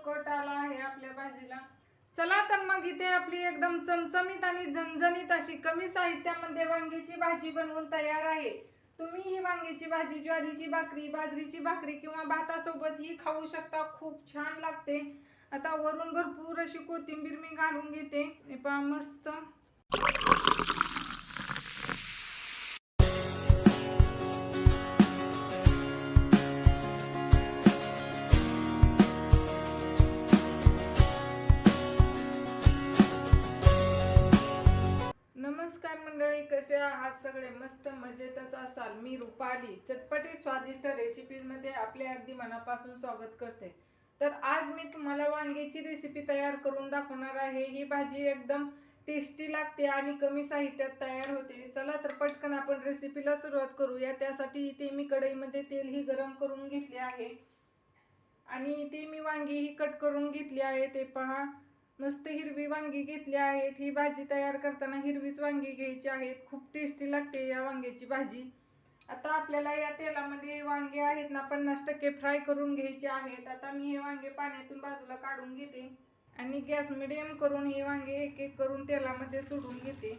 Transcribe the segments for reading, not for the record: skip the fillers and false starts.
Cut आला आहे आपल्या भाजीला। चला तर मग इथे आपली एकदम चमचमीत आणि झणझणीत अशी कमी साहित्यामध्ये वांग्याची भाजी बनवून तयार आहे। तुम्ही ही वांग्याची भाजी ज्वारीची भाकरी, बाजरीची भाकरी किंवा भातासोबत ही खाऊ शकता। खूप छान लागते। आता वरून भरपूर अशी कोथिंबीर मी घालून घेते। हे पहा मस्त नमस्कार मंडळी, कसे आहात सगळे? मस्त मजेतच असाल। मी रुपाली चटपटी स्वादिष्ट रेसिपीज मध्ये आपले अगदी मनापासून स्वागत करते। तर आज मी तुम्हाला वांग्याची रेसिपी तयार करून दाखवणार आहे। ही भाजी एकदम टेस्टी लागते आणि कमी साहित्यात तयार होते। चला तर पटकन आपण रेसिपीला सुरुवात करूया। त्यासाठी इथे मी कढईमध्ये तेल ही गरम करून घेतले आहे आणि इथे मी वांगी ही कट करून घेतली आहे। ते पहा मस्त हिरवी वांगी घेतली आहेत। ही भाजी तयार करताना हिरवीच वांगी घ्यायची आहेत। खूप टेस्टी लागते या वांग्याची भाजी। आता आपल्याला या तेलामध्ये वांगे आहेत ना 50% फ्राय करून घ्यायचे आहेत। आता मी हे वांगे पाण्यातून बाजूला काढून घेते आणि गॅस मिडियम करून हे वांगे एक एक करून तेलामध्ये सोडून घेते।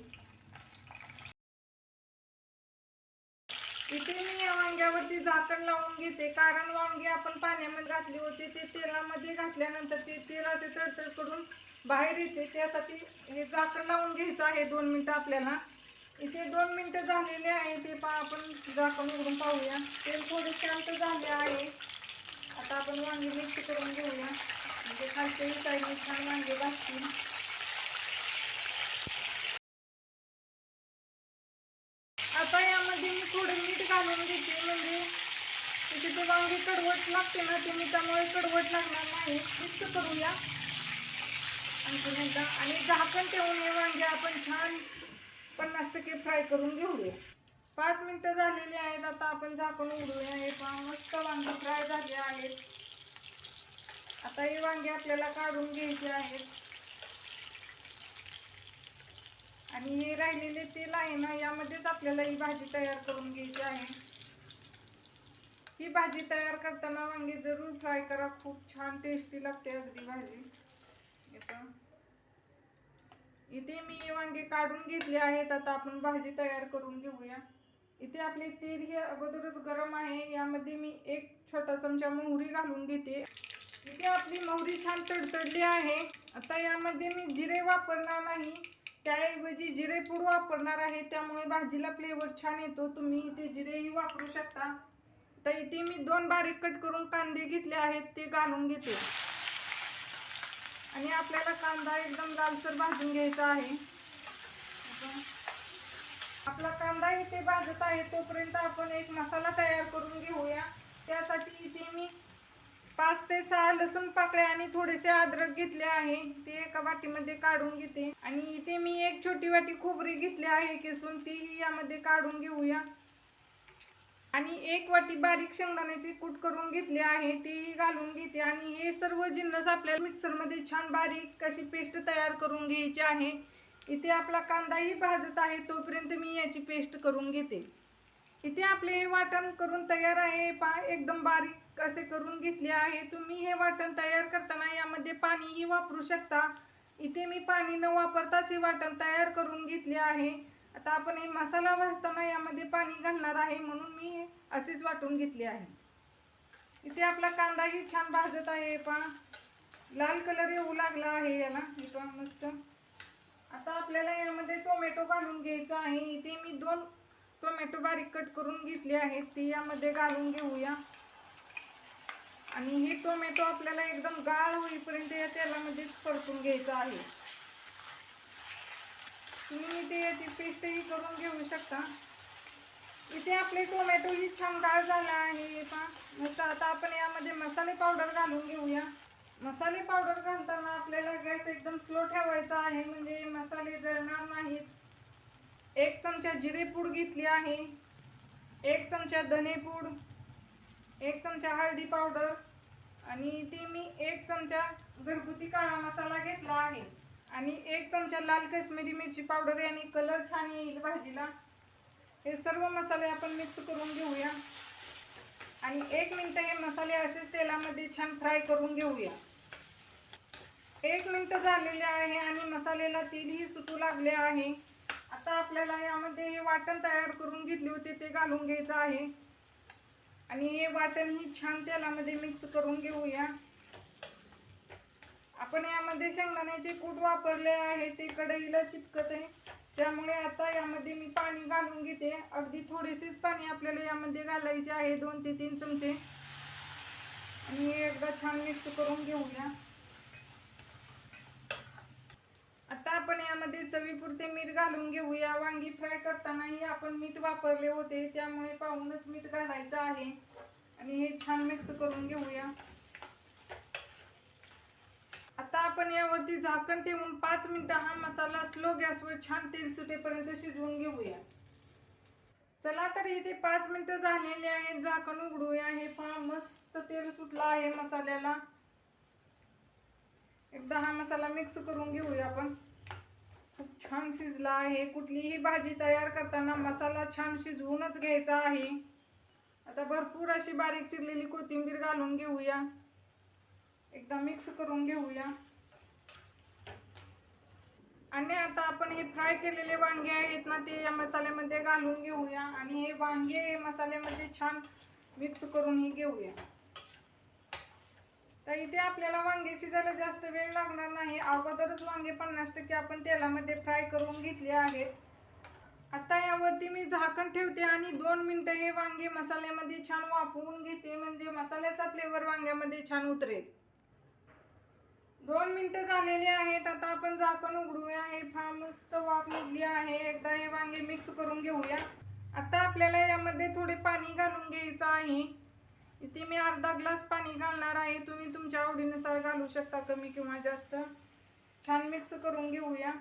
इथे मी या वांग्यावरती झाकण लावून घेते, कारण वांगे आपण पाण्यामध्ये घातले होते ते तेलामध्ये घातल्यानंतर ते तेल असे तडतड करून बाहेर येते। त्यासाठी हे झाकण लावून घ्यायचं आहे 2 मिनिटं आपल्याला। इथे 2 मिनिटं झालेले आहे। ते पहा आपण झाकण उघडून पाहूया। तेल थोडे शांत झाले आहे। आता आपण वांगे मिक्स करून घेऊया, म्हणजे खालच्याही साईडने छान वांगे भाजतील। आता यामध्ये मी थोडे मीठ घालून घेते, म्हणजे तिथे वांगे कडवट लागते ना, ते त्यामुळे कडवट लागणार नाही। मिक्स करूया आणखी एकदा आणि झाकण ठेवून हे वांगे आपण छान 50% फ्राय करून घेऊया। 5 मिनिटं झालेली आहेत। आता आपण झाकण उघडूया। हे पहा मस्त वांगे फ्राय झाले आहेत। आता हे वांगे आपल्याला काढून घ्यायचे आहेत आणि हे राहिलेले तेल आहे ना, यामध्येच आपल्याला ही भाजी तयार करून घ्यायची आहे। ही भाजी तयार करताना वांगे जरूर फ्राय करा, खूप छान टेस्टी लागते अगदी भाजी। इथे मी वांगे काढून घेतले आहेत। आता आपण भाजी तयार करून घेऊया। इथे आपले तेल हे अगोदरच गरम आहे। यामध्ये मी 1 छोटा चमचा मोहरी घालून घेते। इथे आपली मोहरी छान तडतडली आहे। आता यामध्ये मी जिरे वापरणार नाही, त्याऐवजी जिरे पूड वापरणार आहे, त्यामुळे भाजीला फ्लेवर छान येतो। तुम्ही इथे जिरेही वापरू शकता। तर इथे मी 2 बारीक कट करून कांदे घेतले आहेत, ते घालून घेते आणि आपल्याला कांदा एकदम लालसर भाजून घ्यायचा आहे। आपला कांदा इथे भाजत आहे तोपर्यंत आपण एक मसाला तयार करून घेऊया। त्यासाठी इथे मी 5 ते 6 लसूण पाकळ्या आणि थोडेसे अद्रक घेतले आहे, ते एका वाटीमध्ये काढून घेते आणि इथे मी 1 छोटी वाटी खोबरी घेतली आहे किसून, तीही यामध्ये काढून घेऊया आणि 1 वाटी बारीक शेंगदाण्याची कूट करून घेतली आहे, तीही घालून घेते आणि हे सर्व जिन्नस आपल्याला मिक्सरमध्ये छान बारीक अशी पेस्ट तयार करून घ्यायची आहे। इथे आपला कांदाही भाजत आहे तोपर्यंत मी याची पेस्ट करून घेते। इथे आपले हे वाटण करून तयार आहे। पहा एकदम बारीक असे करून घेतले आहे। तुम्ही हे वाटण तयार करताना यामध्ये पाणीही वापरू शकता। इथे मी पाणी न वापरताच हे वाटण तयार करून घेतले आहे। आता आपण हे मसाला भाजताना यामध्ये पाणी घालणार आहे, म्हणून मी असेच वाटून घेतले आहे। इथे आपला कांदाही छान भाजत आहे। पहा लाल कलर येऊ लागला आहे याला। हे पहा मस्त। आता आपल्याला यामध्ये टोमॅटो घालून घ्यायचा आहे। इथे मी 2 टोमॅटो बारीक कट करून घेतले आहेत, ते यामध्ये घालून घेऊया आणि हे टोमॅटो आपल्याला एकदम गाळ होईपर्यंत या तेलामध्ये परतून घ्यायचं आहे। तुम्ही इथे याची पेस्टही करून घेऊ शकता। इथे आपले टोमॅटो ही छान गाळ झाला आहे। पहा मस्त। आता आपण यामध्ये मसाले पावडर घालून घेऊया। मसाले पावडर घालताना आपल्याला गॅस एकदम स्लो ठेवायचा आहे, म्हणजे मसाले जळणार नाहीत। 1 चमचा जिरे पूड घेतली आहे, 1 चमचा धने पूड, 1 चमचा हळदी पावडर आणि इथे मी 1 चमचा घरगुती काळा मसाला घेतला आहे आणि 1 चमचा लाल काश्मीरी मिरची पावडर, याने कलर छान येईल भाजीला। हे सर्व मसाले आपण मिक्स करून घेऊया आणि 1 मिनिट हे मसाले असेच तेलामध्ये छान फ्राय करून घेऊया। 1 मिनिट झालेले आहे आणि मसाल्याला तेलही सुटू लागले आहे. आता आपल्याला यामध्ये हे वाटण तयार करून घेतले होते ते घालून घ्यायचं आहे आणि हे वाटण ही छान तेलामध्ये मिक्स करून घेऊया. आपण यामध्ये शेंगदाण्याचे कूट वापरले आहे, ते कढईला चिटकत आहे, त्यामुळे आता यामध्ये मी पाणी घालून घेते. अगदी थोडेसेच पाणी आपल्याला यामध्ये घालायचे आहे, 2 ते 3 चमचे, आणि एकदा छान मिक्स करून घेऊया. आता आपण यामध्ये चवीपुरते मीठ घालून घेऊया. वांगी फ्राय करतानाही आपण मीठ वापरले होते, त्यामुळे पाहूनच मीठ घालायचं आहे आणि हे छान मिक्स करून घेऊया. आता आपण यावरती झाकण ठेवून 5 मिनिटं हा मसाला स्लो गॅसवर छान तेल सुटेपर्यंत शिजवून घेऊया. चला तर इथे 5 मिनिटं झालेले आहेत. झाकण उघडूया. हे पहा मस्त तेल सुटलं आहे मसाल्याला. एकदा हा मसाला मिक्स करून घेऊया आपण. खूप छान शिजला आहे. कुठलीही भाजी तयार करताना मसाला छान शिजवूनच घ्यायचा आहे. आता भरपूर अशी बारीक चिरलेली कोथिंबीर घालून घेऊया. एकदा मिक्स करून घेऊया. आणि आता आपण हे फ्राय केलेले वांगे आहेत ना, ते या मसाल्यामध्ये घालून घेऊया आणि हे वांगे मसाल्यामध्ये छान मिक्स करूनही घेऊया. तर इथे आपल्याला वांगे शिजायला जास्त वेळ लागणार नाही. अगोदरच वांगे 50% आपण तेलामध्ये फ्राय करून घेतले आहेत. आता यावरती मी झाकण ठेवते आणि 2 मिनिटं हे वांगे मसाल्यामध्ये छान वाफवून घेते, म्हणजे मसाल्याचा फ्लेवर वांग्यामध्ये छान उतरेल. 2 मिनिटं झालेली आहेत. आता आपण झाकण उघडूया. हे फार मस्त वाफ निघली आहे. एकदा हे वांगे मिक्स करून घेऊया. आता आपल्याला यामध्ये थोडे पाणी घालून घ्यायचं आहे. इथे मी अर्धा ग्लास पाणी घालणार आहे. तुम्ही तुमच्या आवडीनुसार घालू शकता, कमी किंवा जास्त. छान मिक्स करून घेऊया.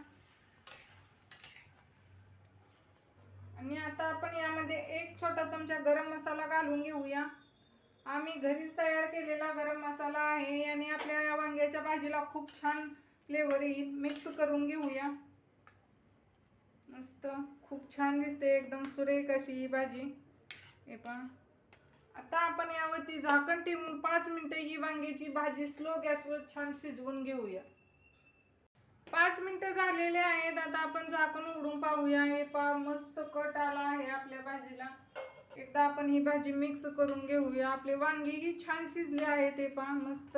आणि आता आपण यामध्ये 1 छोटा चमचा गरम मसाला घालून घेऊया. आम्ही घरीच तयार केलेला गरम मसाला आहे आणि आपल्या या वांग्याच्या भाजीला खूप छान फ्लेवर येईल. मिक्स करून घेऊया. मस्त खूप छान दिसते, एकदम सुरेख अशी ही भाजी. हे पहा. आता आपण यावरती झाकण ठेवून 5 मिनिटं ही वांग्याची भाजी स्लो गॅसवर छान शिजवून घेऊया. 5 मिनिटं झालेले आहेत. आता आपण झाकण उघडून पाहूया. हे पहा मस्त कट आला आहे आपल्या भाजीला. एकदा आपण ही भाजी मिक्स करून घेऊया. आपले वांगीही छान शिजले आहेत. ते पहा मस्त.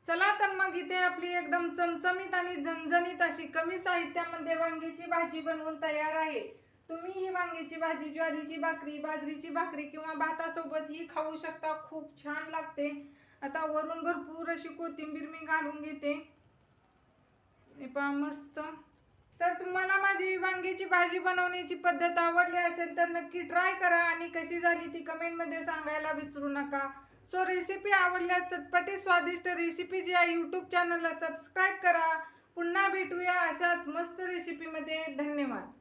चला तर मग इथे आपली एकदम चमचमीत आणि झणझणीत अशी कमी साहित्यामध्ये वांग्याची भाजी बनवून तयार आहे. तुम्ही ही वांग्याची भाजी ज्वारीची भाकरी, बाजरीची भाकरी किंवा भातासोबत ही खाऊ शकता. खूप छान लागते. आता वरून भरपूर अशी कोथिंबीर मी घालून घेते. हे पहा मस्त. तर तुम्हाला माझी वांग्याची भाजी बनवण्याची पद्धत आवडली असेल तर नक्की ट्राय करा आणि कशी झाली ती कमेंटमध्ये सांगायला विसरू नका. सो रेसिपी आवडल्यास चटपटी स्वादिष्ट रेसिपीज या यूट्यूब चॅनलला सबस्क्राईब करा. पुन्हा भेटूया अशाच मस्त रेसिपीमध्ये. धन्यवाद.